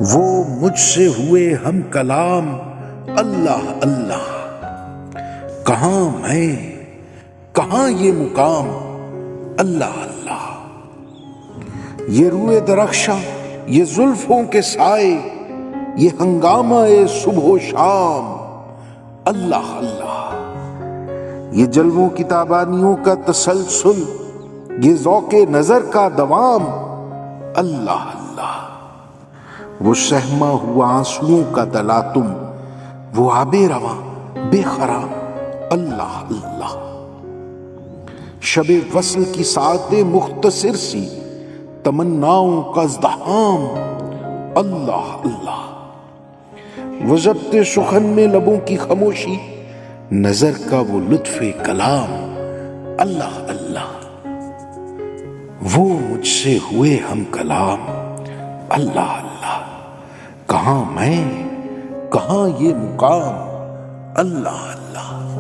وہ مجھ سے ہوئے ہم کلام، اللہ اللہ، کہاں میں کہاں یہ مقام، اللہ اللہ۔ یہ روئے درخشاں، یہ زلفوں کے سائے، یہ ہنگامہ صبح و شام، اللہ اللہ۔ یہ جلووں کی تابانیوں کا تسلسل، یہ ذوق نظر کا دوام، اللہ اللہ۔ وہ سہما ہوا آنسوؤں کا تلاطم، وہ آب رواں بے خرام، اللہ اللہ۔ شب وصل کی ساعت مختصر سی، تمناؤں کا ازدحام، اللہ اللہ۔ وہ ضبط سخن میں لبوں کی خاموشی، نظر کا وہ لطف کلام، اللہ اللہ۔ وہ مجھ سے ہوئے ہم کلام، اللہ اللہ، کہاں میں کہاں یہ مقام، اللہ اللہ۔